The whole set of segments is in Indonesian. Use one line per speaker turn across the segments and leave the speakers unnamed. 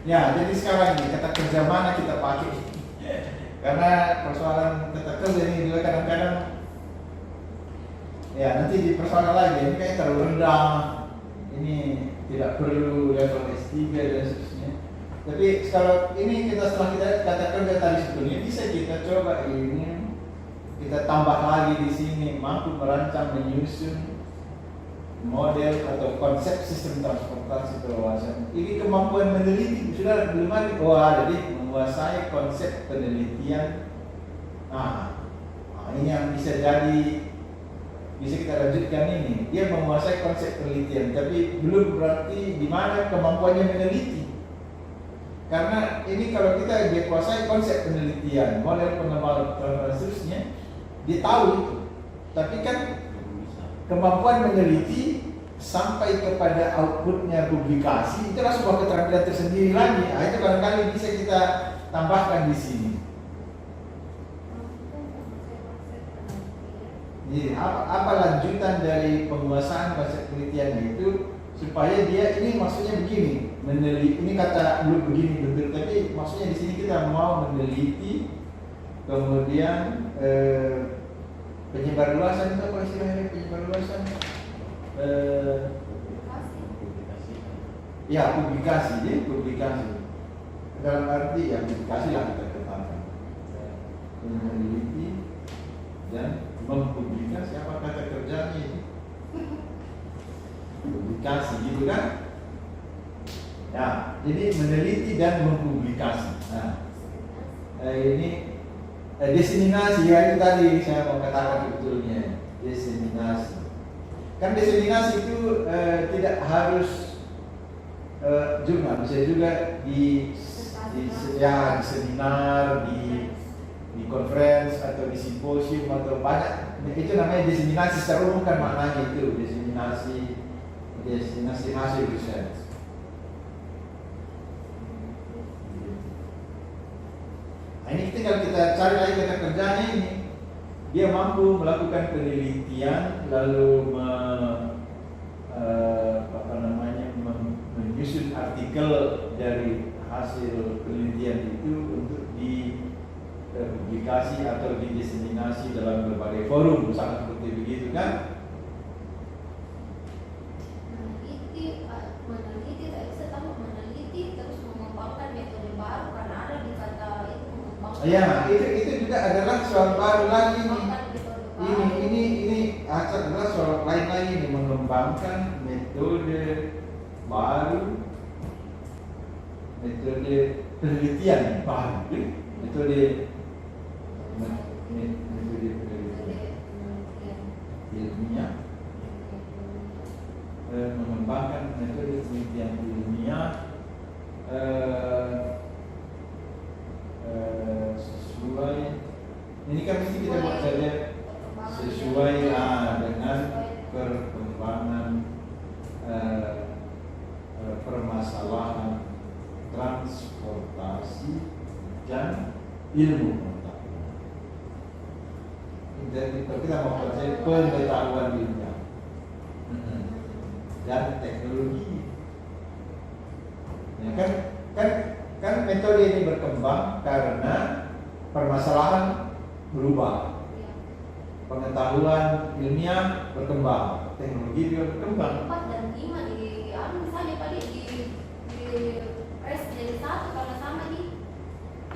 Ya, jadi sekarang ini kata kerja mana kita pakai? Karena persoalan kata kerja ini juga kadang-kadang ya nanti dipersoalkan lagi, ini kayak terlalu rendah, ini tidak perlu level S3 dan seterusnya. Tapi kalau ini setelah kita kata kerja tadi sebetulnya bisa kita coba ini kita tambah lagi di sini, mampu merancang, menyusun model atau konsep sistem transportasi perluasan. Ini kemampuan meneliti sudah belum ada. Oh, jadi menguasai konsep penelitian. Ini yang bisa jadi, bisa kita lanjutkan ini. Dia menguasai konsep penelitian, tapi belum berarti di mana kemampuannya meneliti. Karena ini kalau kita dia kuasai konsep penelitian, model pengembangan dan seterusnya, dia tahu itu. Tapi kan kemampuan meneliti sampai kepada outputnya publikasi itu adalah sebuah keterampilan tersendiri lagi. Itu barangkali bisa kita tambahkan di sini. Jadi apa lanjutan dari penguasaan konsep penelitian itu supaya dia ini maksudnya begini, meneliti ini kata belum begini betul, tapi maksudnya di sini kita mau meneliti kemudian penyebar luasan itu apa istilahnya penyebar luasan? Ya publikasi, jadi publikasi dalam arti ya publikasi lah kita katakan meneliti dan mempublikasi apa kata kerjanya itu publikasi gitu kan? Ya, jadi meneliti dan mempublikasi. Ini diseminasi ya, itu tadi saya mau katakan sebetulnya diseminasi. Kan diseminasi itu tidak harus jurnal, bisa juga di seminar, di conference atau di simposium atau banyak. Itu namanya diseminasi secara umum kan maknanya itu diseminasi hasil riset. Ini tinggal kita cari lagi kata kerjanya ini. Dia mampu melakukan penelitian lalu menyusun artikel dari hasil penelitian itu untuk dipublikasi atau didiseminasi dalam berbagai forum, misalnya seperti begitu kan?
Meneliti tak bisa tahu meneliti terus mengembangkan metode baru karena ada di kata itu mengembangkan.
Ya, itu juga adalah soal baru lagi nih. Ini adalah soal lain lagi nih, mengembangkan metode baru, metode penelitian baru, metode penelitian ilmiah, mengembangkan metode penelitian ilmiah sesuai. Ini kan mesti kita buat saja sesuai dengan perkembangan permasalahan transportasi dan ilmu pengetahuan. Jadi kita mau pelajari pengetahuan ilmiah dan teknologi. Ya kan metode ini berkembang karena permasalahan berubah. Pengetahuan ilmiah berkembang, teknologi juga berkembang.
4 dan 5 misalnya tadi di press jadi 1 karena sama nih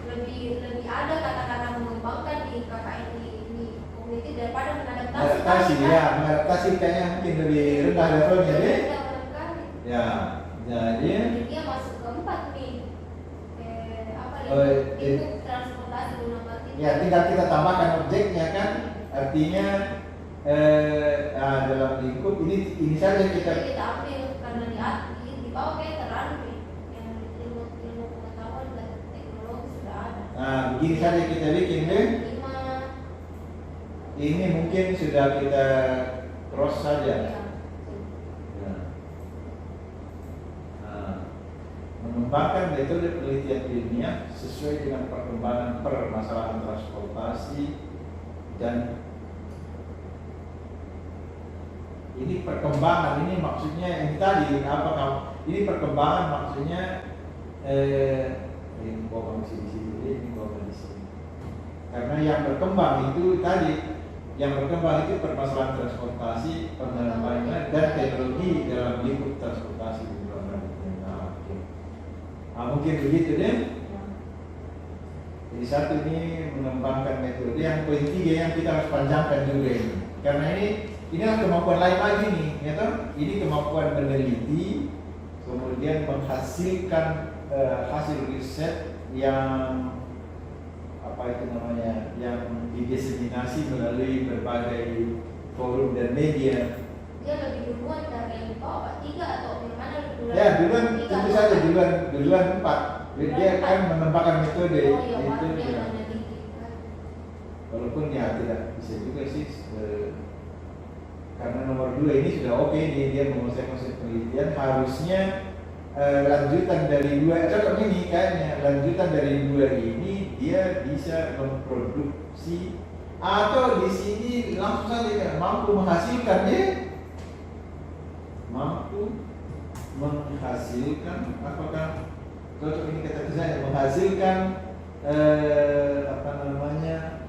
lebih ada kata-kata mengembangkan di KKN ini community daripada mengadaptasi.
Mengadaptasi kayaknya mungkin lebih rendah levelnya deh. Ya, jadi
dia masuk ke 4 nih. Itu transportasi guna batin.
Ya, tinggal kita tambahkan objeknya kan. Artinya dalam lingkup ini saja kita
ambil karena di bawah kayak terlalu yang ilmu pengetahuan dan teknologi sudah ada.
Begini saja kita bikin deh. Ini mungkin sudah kita cross saja. Mengembangkan metode penelitian ilmiah sesuai dengan perkembangan permasalahan transportasi dan ini perkembangan ini maksudnya yang tadi ini perkembangan maksudnya ini kok masih di sini, ini kok di sini. Karena yang berkembang itu tadi, yang berkembang itu permasalahan transportasi, pengembangan dan teknologi dalam lingkup transportasi di luar negeri. Nah, oke. Nah, mungkin begitu deh. Jadi satu ini mengembangkan metode, yang poin 3 yang kita harus panjangkan juga ini. Karena inilah kemampuan lain lagi nih, ya toh? Ini kemampuan meneliti, kemudian menghasilkan hasil riset yang apa itu namanya, yang didiseminasi melalui berbagai forum dan media.
Dia lebih duluan dari yang di bawah 3 atau yang mana duluan?
Ya duluan tentu saja duluan 4. Dia kan mengembangkan metode
Oh iya,
itu
dia
ya.
meneliti kan.
Walaupun ya tidak bisa juga sih karena nomor 2 ini sudah oke dia menguasai konsep penelitian, harusnya lanjutan dari 2 cocok ini kayaknya, lanjutan dari 2 ini dia bisa memproduksi atau di sini langsung saja mampu menghasilkan mampu menghasilkan, apakah cocok ini kata saya, menghasilkan apa namanya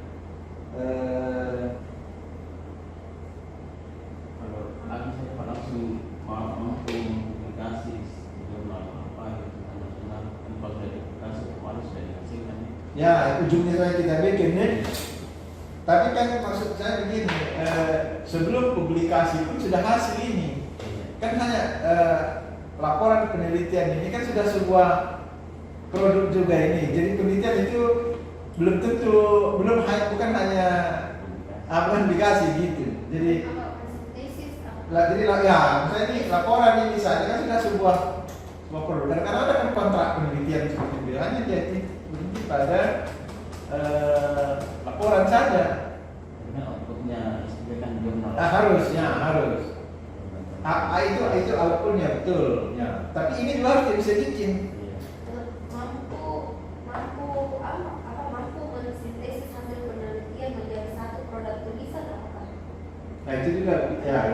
kalau lagi saya langsung mampu publikasi jurnal apa itu internasional, kalau sudah dipublikasi harus sudah dihasilkan.
ya ujungnya saya kita bikin nih. Tapi kan maksud saya begini, sebelum publikasi pun sudah hasil ini. Kan hanya laporan penelitian ini kan sudah sebuah produk juga ini. Jadi penelitian itu belum tentu, bukan hanya publikasi gitu. Jadi
Tesis apa?
jadi ya, misalnya ini laporan ini saja kan sudah sebuah produk. Dan karena ada kan kontrak penelitian seperti itu, hanya jadi berhenti pada laporan saja.
Karena outputnya disediakan jurnal.
Harus. Itu outputnya betul. Ya. Tapi ini juga harus bisa bikin.
Mampu mensintesis hasil penelitian menjadi satu produk tulisan apakah?
Nah itu juga ya.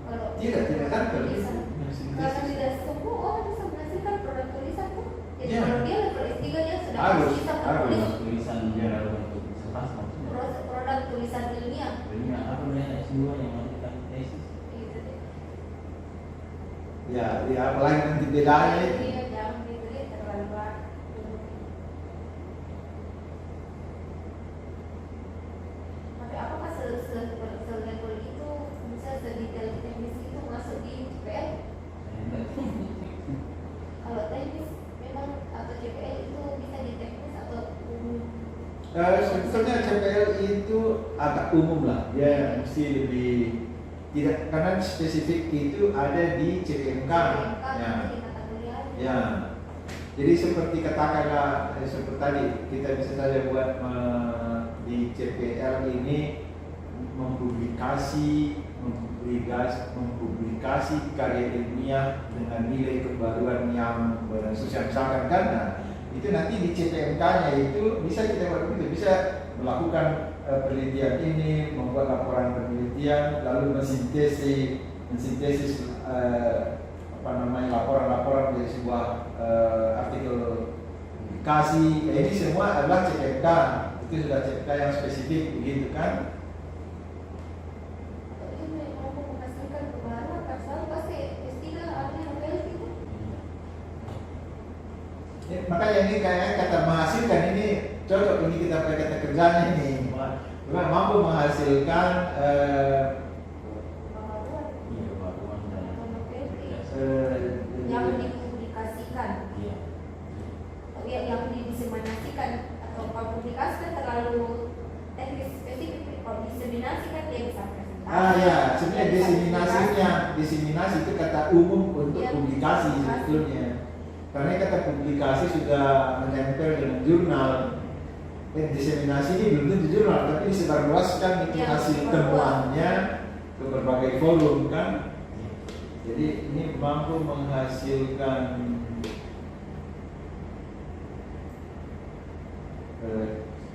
Kalau
Tidak kan
tulisan. Karena tidak semua orang bisa menghasilkan produk tulisan tuh. Jadi kalau dia level S3 dia sudah bisa menulis
Tulisan biar untuk disertas maksudnya.
produk tulisan ilmiah.
Ilmiah apa namanya S2 yang melakukan tesis.
Gitu deh.
Ya, apalagi nanti bedanya itu.
Dia jangan ditulis terlalu banyak. Tapi apakah selevel itu bisa sedetail teknis itu masuk di CPL? Kalau teknis memang atau CPL itu bisa di teknis atau umum?
Sebetulnya CPL itu agak umum lah. Dia mesti lebih tidak, karena spesifik itu ada di CPMK. Ya. Ya. Jadi seperti katakanlah seperti tadi kita bisa saja buat di CPL ini mempublikasi karya ilmiah dengan nilai kebaruan yang bersosial misalkan kan. Nah, itu nanti di CPMK-nya itu bisa kita buat begitu, bisa melakukan penelitian ini, membuat laporan penelitian, lalu mensintesis laporan-laporan dari sebuah artikel publikasi. Ini semua adalah CPMK. Itu sudah CPMK yang spesifik begitu kan. Makanya ini kayaknya kata menghasilkan ini cocok ini kita pakai kata kerjanya ini. Bukan mampu menghasilkan
yang dipublikasikan, yang didiseminasikan, atau kalau publikasi kan terlalu teknis spesifik. Kalau diseminasikan dia bisa presentasi.
ya, sebenarnya diseminasi itu kata umum untuk publikasi sebetulnya. Karena kata publikasi sudah menempel dengan jurnal. Diseminasi ini belum tentu jurnal, tapi disebarluaskan itu hasil temuannya ke berbagai forum kan. Jadi ini mampu menghasilkan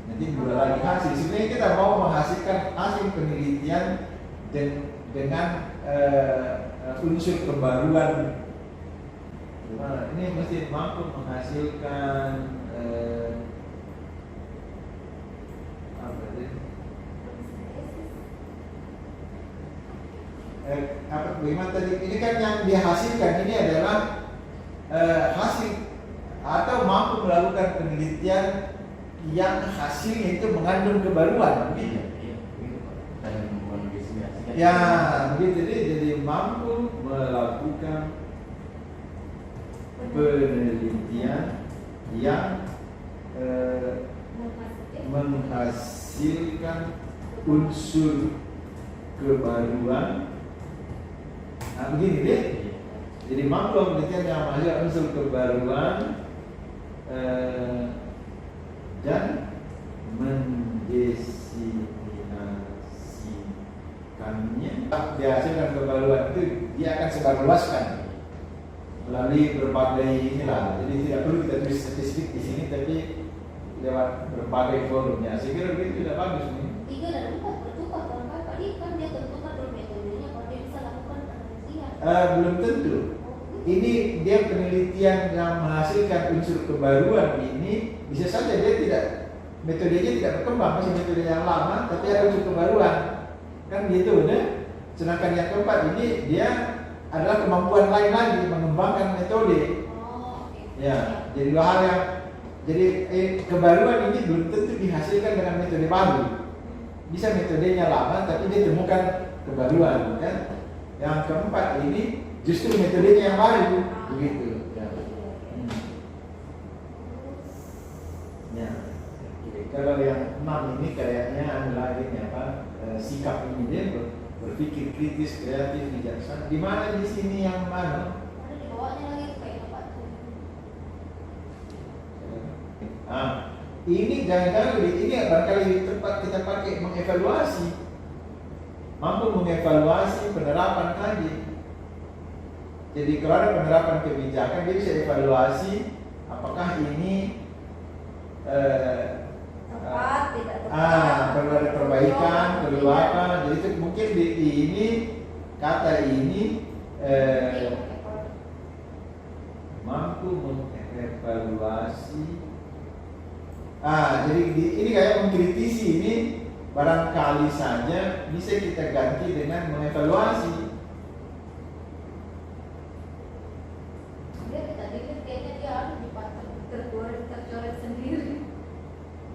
nanti dua lagi hasil. Sebenarnya kita mau menghasilkan hasil penelitian dengan unsur pembaruan Gimana? Ini mesti mampu menghasilkan apa itu? Apa bagaimana tadi? Ini kan yang dihasilkan ini adalah hasil atau mampu melakukan penelitian yang hasilnya itu mengandung kebaruan, begitu?
Iya, begitu Pak. Dan mendefinisikan.
Ya, begitu jadi mampu melakukan penelitian yang menghasilkan unsur kebaruan. Nah, begini deh. Jadi mampu penelitian yang menghasilkan unsur kebaruan dan mendefinisikannya. Dihasilkan kebaruan itu dia akan sebarluaskan melalui berbagai inilah. Jadi tidak perlu kita tulis spesifik di sini, tapi lewat berbagai forumnya. Saya kira begitu sudah bagus nih.
3 dan 4 bertukar kalau Pak kan dia tentukan dulu metodenya kalau dia bisa lakukan penelitian.
Belum tentu. Ini dia penelitian yang menghasilkan unsur kebaruan ini bisa saja dia tidak metodenya tidak berkembang, masih metode yang lama, tapi ada unsur kebaruan, kan gitu, benar? Sedangkan yang keempat ini dia adalah kemampuan lain lagi mengembangkan metode.
Oh, oke.
Ya, jadi dua hal yang jadi kebaruan ini belum tentu dihasilkan dengan metode baru. Bisa metodenya lama, tapi dia temukan kebaruan, kan? Yang keempat ini justru metodenya yang baru, begitu. Ya. Ya. Oke. Kalau yang 6 ini kayaknya adalah ini apa? Sikap ini dia berpikir kritis, kreatif, bijaksana. Di mana di sini yang mana?
Ada di bawahnya lagi kayak apa tuh?
Ini jangan-jangan ini barangkali tempat kita pakai mengevaluasi, mampu mengevaluasi penerapan tadi. Jadi kalau ada penerapan kebijakan, dia bisa evaluasi apakah ini
Tepat, tidak tepat.
perlu ada perbaikan, perlu apa. Jadi itu mungkin di ini kata ini mampu mengevaluasi. Jadi ini kayak mengkritisi ini barangkali saja bisa kita ganti dengan mengevaluasi.
Dia kita lihat kayaknya dia harus dipasang tercoret sendiri.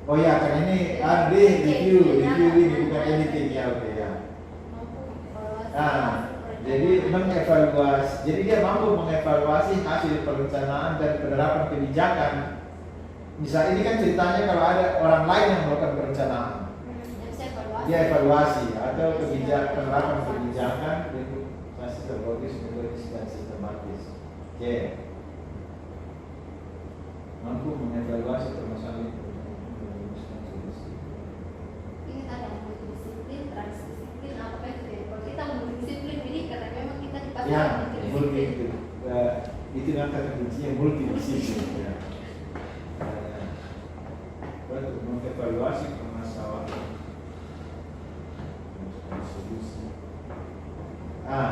Oh ya, karena ini review ini bukan editing ya, oke ya.
Mampu evaluasi.
Jadi mengevaluasi, jadi dia mampu mengevaluasi hasil perencanaan dan penerapan kebijakan. Misal ini kan ceritanya kalau ada orang lain yang melakukan perencanaan, dia evaluasi atau penerapan kebijakan bentuk metodologis, metodis dan sistematis. Oke. Mampu mengevaluasi permasalahan.
Ini ada multidisiplin, transdisiplin, apa itu? Kalau kita multidisiplin ini karena memang kita dipasang
Ya, multi
multidisiplin.
itu yang kata kuncinya multidisiplin. Ya. Untuk mengevaluasi permasalahan solusi. Ya.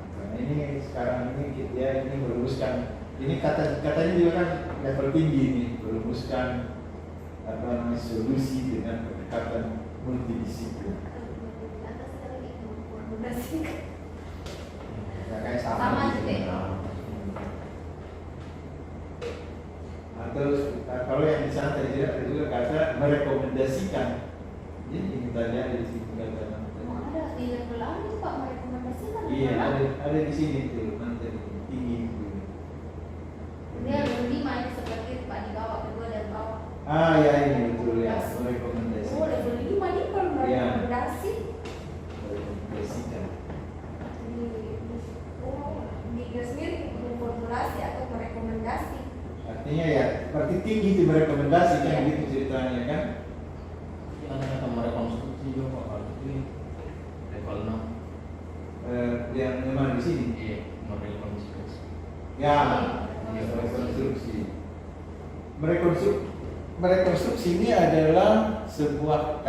Karena ini sekarang ini dia ini merumuskan. Ini katanya juga kan level tinggi ini merumuskan apa namanya solusi dengan pendekatan multidisiplin.
Atas lagi memfondasikan.
Ya kayak sama.
Sama
gitu.
juga.
Terus kalau yang di sana tadi ada juga kata merekomendasikan. Jadi ini tadi ada di situ kata.
Ada di level A itu Pak merekomendasikan.
Iya, ada di sini tuh nanti tinggi itu.
Dia lebih main seperti Pak di bawah, kedua dan bawah.
Ya ini betul ya, merekomendasikan.
Oh, level 5 dia kalau merekomendasi.
Merekomendasikan.
Di sendiri memformulasi atau merekomendasi.
Artinya ya, seperti tinggi itu merekomendasi kan gitu ceritanya kan?
Ada kata merekonstruksi juga Pak, kalau itu level 6.
Yang memang di sini.
Iya, merekonstruksi.
Ya, merekonstruksi. Merekonstruksi ini adalah sebuah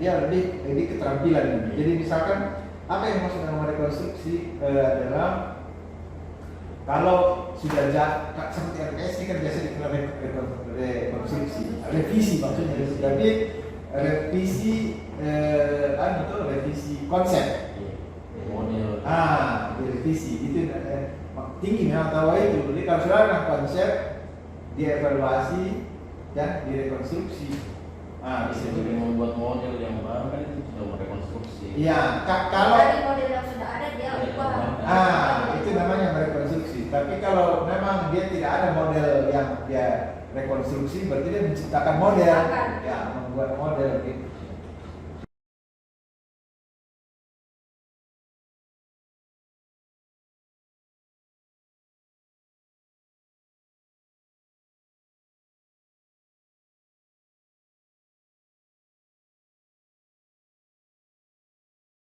dia lebih keterampilan. Jadi misalkan apa yang maksud dengan merekonstruksi adalah Kalau sudah seperti RPS ini kan biasa dikenal rekonstruksi, revisi maksudnya, tapi revisi revisi konsep.
Model.
Direvisi itu tinggi memang tahu itu. Jadi kalau sudah ada konsep, dievaluasi dan direkonstruksi. Bisa
Jadi
juga.
membuat model yang baru kan itu sudah merekonstruksi.
Iya, kalau
dari model yang sudah ada dia ubah.
itu namanya merekonstruksi. Tapi kalau memang dia tidak ada model yang dia rekonstruksi, berarti dia menciptakan model,
Menciptakan.
ya membuat model gitu.